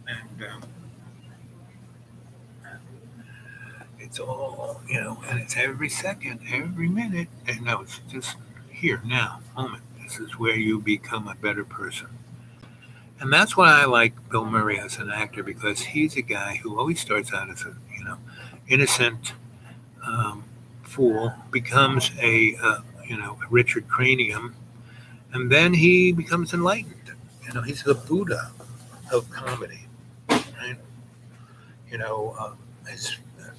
And it's all, and it's every second, every minute. And no, it's just here, now, moment. This is where you become a better person. And that's why I like Bill Murray as an actor, because he's a guy who always starts out as a, innocent fool, becomes a Richard Cranium, and then he becomes enlightened. He's the Buddha, of comedy, right? His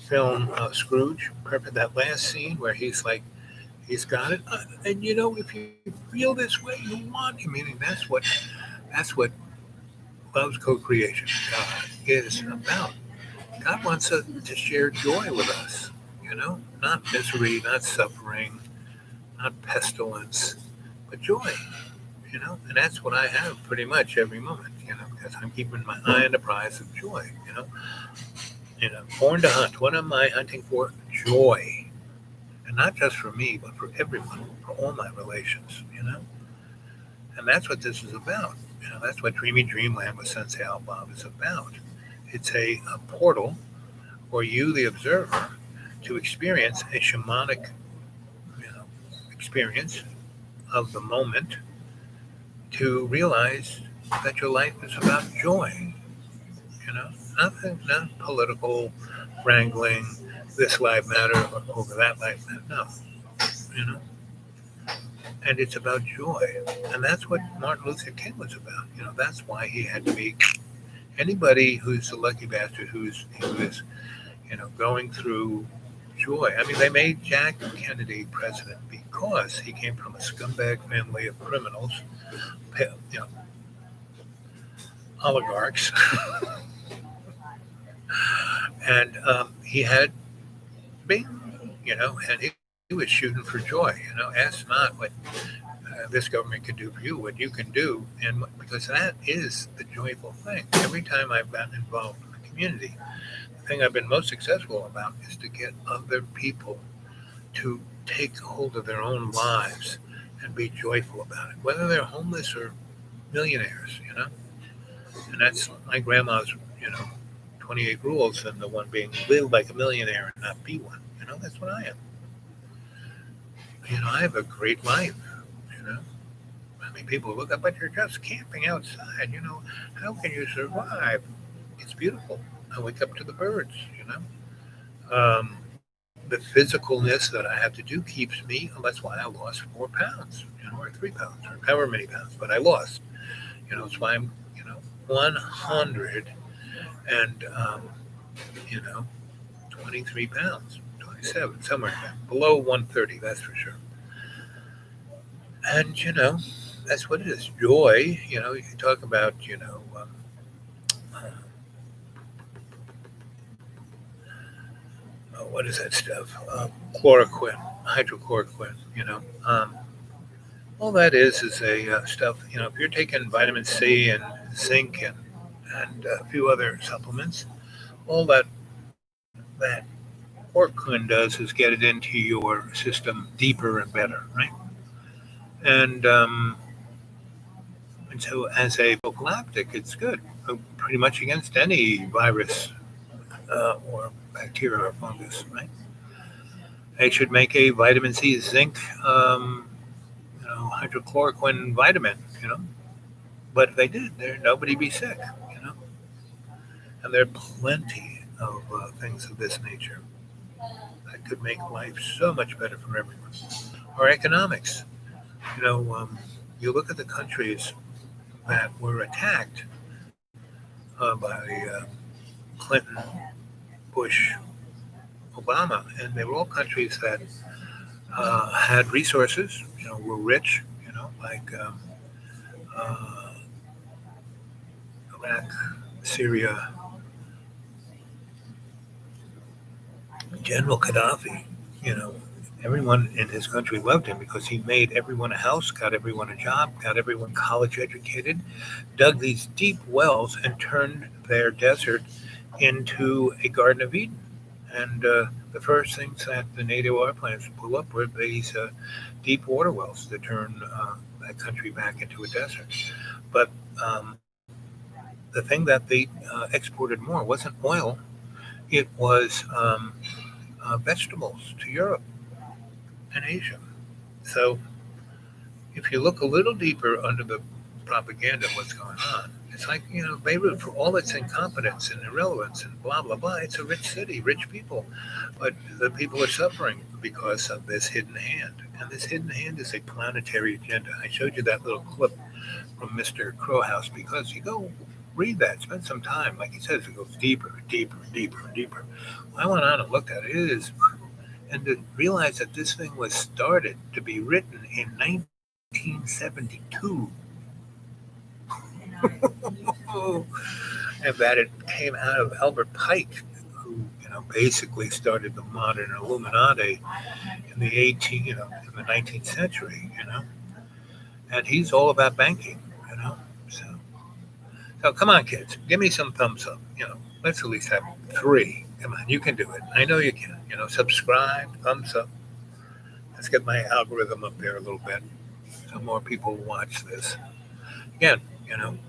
film Scrooge, perfect. That last scene where he's like, he's got it, and if you feel this way, you want him. Meaning that's what love's co-creation. God is about. God wants us to share joy with us. Not misery, not suffering, not pestilence, but joy. And that's what I have pretty much every moment. Because I'm keeping my eye on the prize of joy. Born to hunt. What am I hunting for? Joy, and not just for me, but for everyone, for all my relations. And that's what this is about. That's what Dreamy Dreamland with Sensei Bob is about. It's a portal for you, the observer, to experience a shamanic, experience of the moment, to realize that your life is about joy. Nothing, not political wrangling, this life matter over that life matter. No, you know, and it's about joy, and that's what Martin Luther King was about. That's why he had to be. Anybody who's a lucky bastard who is, going through joy. I mean, they made Jack Kennedy president because he came from a scumbag family of criminals, oligarchs, and he had bing, and he was shooting for joy. Ask not what this government can do for you, what you can do, and because that is the joyful thing. Every time I've gotten involved in the community, the thing I've been most successful about is to get other people to take hold of their own lives and be joyful about it, whether they're homeless or millionaires, And that's my grandma's, 28 rules, and the one being live like a millionaire and not be one. That's what I am. I have a great life, I mean, people look up, but you're just camping outside, how can you survive? It's beautiful. I wake up to the birds, the physicalness that I have to do keeps me, and that's why I lost 4 pounds, or 3 pounds, or however many pounds, but I lost, it's why I'm, 100 and, 23 pounds, 27, somewhere in there, below 130, that's for sure. And, that's what it is. Joy, you can talk about, what is that stuff? Chloroquine, hydrochloroquine, all that is a stuff, if you're taking vitamin C and zinc and a few other supplements, all that chloroquine does is get it into your system deeper and better, right? And so as a prophylactic, it's good, pretty much against any virus or bacteria or fungus, right? They should make a vitamin C, zinc, hydrochloroquine vitamin, But if they did, nobody be sick, And there are plenty of things of this nature that could make life so much better for everyone. Our economics, you look at the countries that were attacked by Clinton, Bush, Obama, and they were all countries that had resources, were rich, like Iraq, Syria. General Gaddafi, everyone in his country loved him because he made everyone a house, got everyone a job, got everyone college educated, dug these deep wells and turned their desert into a Garden of Eden. And the first things that the native oil plants pull up were these deep water wells that turn that country back into a desert. But the thing that they exported more wasn't oil, it was vegetables to Europe and Asia. So if you look a little deeper under the propaganda of what's going on, it's like, Beirut, for all its incompetence and irrelevance and blah, blah, blah, it's a rich city, rich people. But the people are suffering because of this hidden hand. And this hidden hand is a planetary agenda. I showed you that little clip from Mr. Crowhouse because you go read that. Spend some time. Like he says, it goes deeper, deeper, deeper, deeper. I went on and looked at it. It is, and to realize that this thing was started to be written in 1972. And that it came out of Albert Pike, who basically started the modern Illuminati in the 19th century. And he's all about banking. So come on, kids, give me some thumbs up. Let's at least have 3. Come on, you can do it. I know you can. Subscribe, thumbs up. Let's get my algorithm up there a little bit so more people watch this. Again,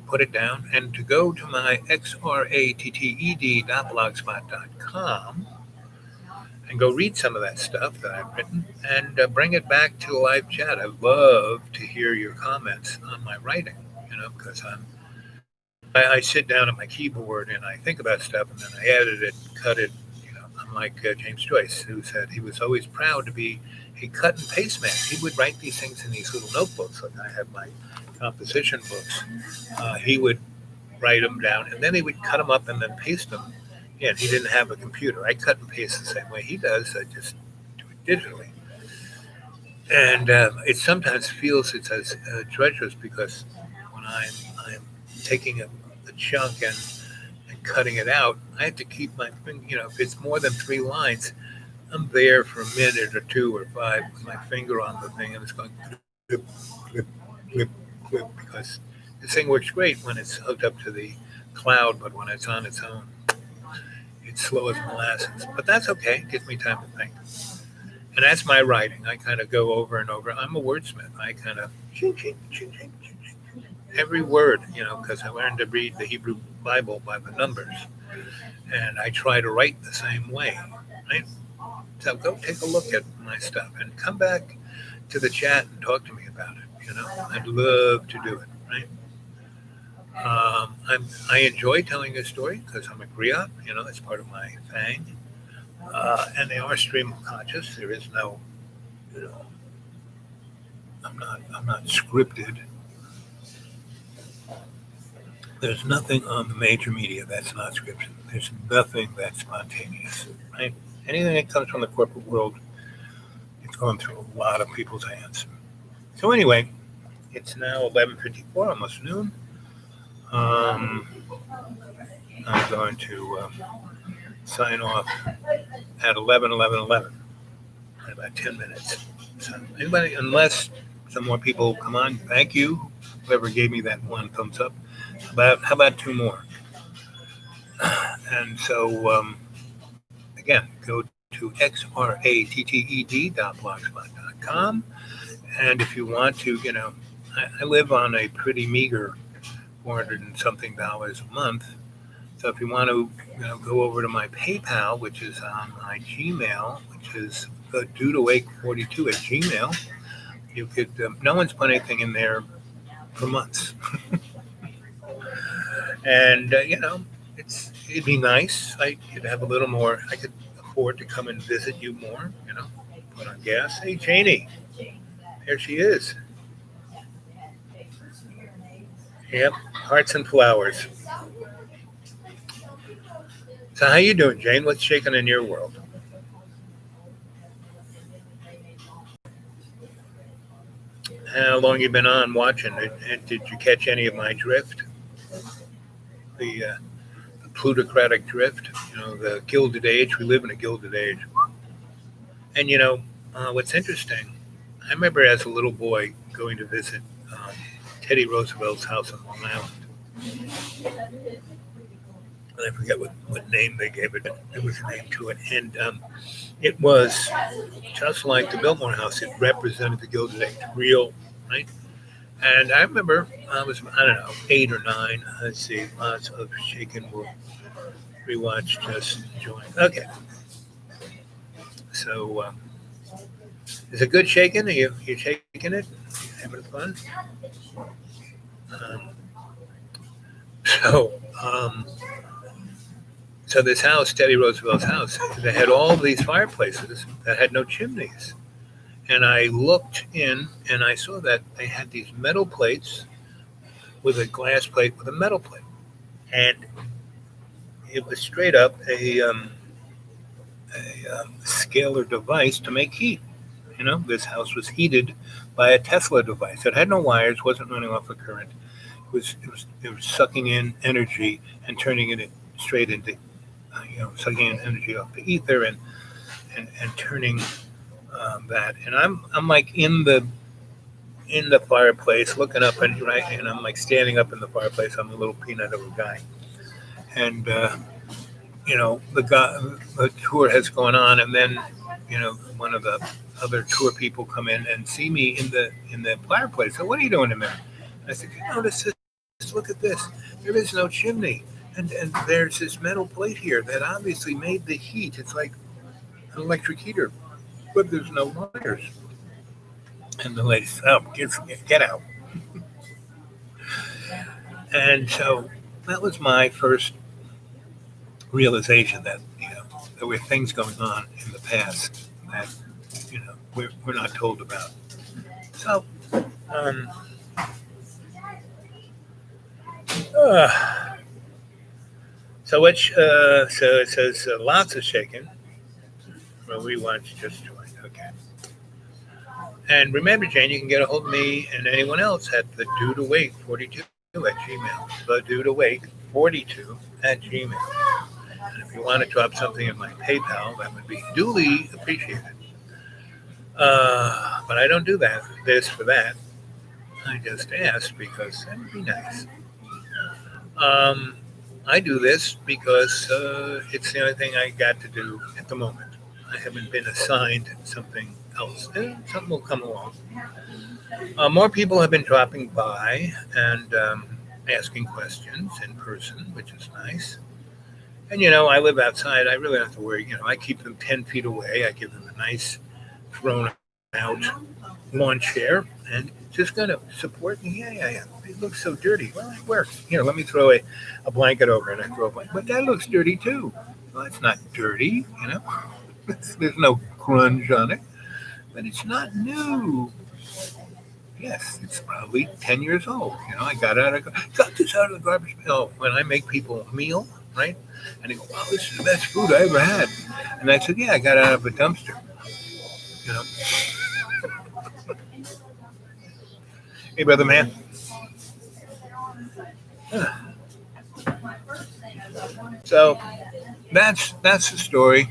put it down, and to go to my xratted.blogspot.com and go read some of that stuff that I've written and bring it back to a live chat. I love to hear your comments on my writing, because I sit down at my keyboard and I think about stuff and then I edit it, cut it. I'm like James Joyce, who said he was always proud to be a cut and paste man. He would write these things in these little notebooks. Like I have my composition books. He would write them down and then he would cut them up and then paste them. And he didn't have a computer. I cut and paste the same way he does. I just do it digitally. And it sometimes feels it's as treacherous because when I'm taking a chunk and cutting it out, I have to keep my finger, if it's more than 3 lines, I'm there for a minute or 2 or 5 with my finger on the thing and it's going clip, clip, clip, clip, because this thing works great when it's hooked up to the cloud, but when it's on its own, it's slow as molasses. But that's okay. It gives me time to think. And that's my writing. I kind of go over and over. I'm a wordsmith. I kind of every word, because I learned to read the Hebrew Bible by the numbers. And I try to write the same way, right? So go take a look at my stuff and come back to the chat and talk to me about it. I'd love to do it, right? I enjoy telling a story because I'm a griot, that's part of my thing. And they are stream of conscious. There is no, I'm not scripted. There's nothing on the major media that's not scripted. There's nothing that's spontaneous, right? Anything that comes from the corporate world, it's going through a lot of people's hands. So anyway, it's now 11:54, almost noon. I'm going to sign off at 11:11 in about 10 minutes. So anybody, unless some more people come on, thank you. Whoever gave me that 1 thumbs up. How about 2 more? And so, again, go to xratted.blogspot.com. And if you want to, I live on a pretty meager $400 and something a month. So if you want to, go over to my PayPal, which is on my Gmail, which is dudeawake42 at Gmail, you could. No one's put anything in there for months, and it'd be nice. I could have a little more. I could afford to come and visit you more. Put on gas. Hey, Janie, there she is. Yep, hearts and flowers. So how you doing, Jane? What's shaking in your world? How long you been on watching? Did you catch any of my drift? The plutocratic drift, the gilded age. We live in a gilded age. And what's interesting, I remember as a little boy going to visit Teddy Roosevelt's house on Long Island. And I forget what name they gave it. There was a name to it. And it was just like the Biltmore House. It represented the Gilded Age, real, right? And I remember I was, 8 or 9. Let's see, lots of shaking. We'll rewatch, just enjoying. Okay. So, is it good shaking? Are you shaking it? Having fun? So this house, Teddy Roosevelt's house, they had all these fireplaces that had no chimneys. And I looked in and I saw that they had these metal plates with a glass plate with a metal plate. and it was straight up a scalar device to make heat. This house was heated by a Tesla device. It had no wires, wasn't running off a current. It was sucking in energy and turning it straight into, sucking in energy off the ether and turning that. And I'm like in the fireplace, looking up and I'm like standing up in the fireplace. I'm a little peanut of a guy, and the tour has gone on, and then one of the other tour people come in and see me in the fireplace. So what are you doing in there? I said, notice this. Look at this. There is no chimney, and there's this metal plate here that obviously made the heat. It's like an electric heater, but there's no wires. And the lady said, "Oh, get out." And so that was my first realization that there were things going on in the past that we're not told about. So, um, uh, so it says lots of shaking. Well, we watch just join. Okay. And remember, Jane, you can get a hold of me and anyone else at the Dude Awake 42 at Gmail. The Dude Awake 42 at Gmail. And if you want to drop something in my PayPal, that would be duly appreciated. But I don't do this for that. I just asked because that would be nice. I do this because it's the only thing I got to do at the moment. I haven't been assigned something else. Something will come along. More people have been dropping by and asking questions in person, which is nice. And, I live outside. I really don't have to worry. I keep them 10 feet away. I give them a nice thrown out lawn chair and just going to support me. Yeah. It looks so dirty. Well, it works. Let me throw a blanket over and I throw a blanket. But that looks dirty too. Well, it's not dirty, There's no grunge on it. But it's not new. Yes, it's probably 10 years old. I got this out of the garbage. When I make people a meal, right? And they go, wow, this is the best food I ever had. And I said, yeah, I got it out of a dumpster. Hey, brother man. So that's the story.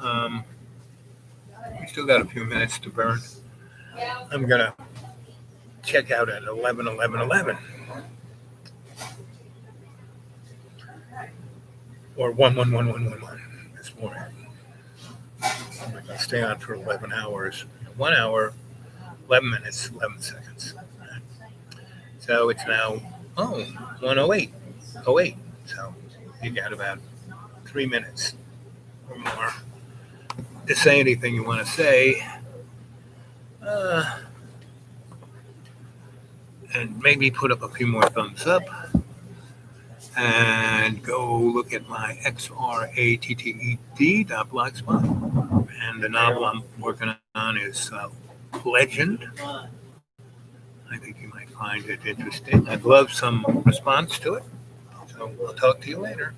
We still got a few minutes to burn. I'm going to check out at 11:11:11. Or 1:11:11:11 this morning. I'm going to stay on for 11 hours. 1 hour, 11 minutes, 11 seconds. So it's now 1:08. So you got about 3 minutes or more to say anything you want to say. And maybe put up a few more thumbs up. And go look at my xratted.blogspot. And the novel I'm working on is Legend. I think you might find it interesting. I'd love some response to it. So I'll talk to you later.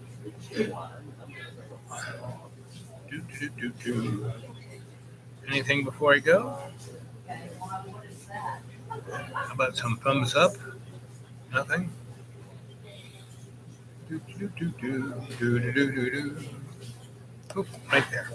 Anything before I go? How about some thumbs up? Nothing? Oh, right there.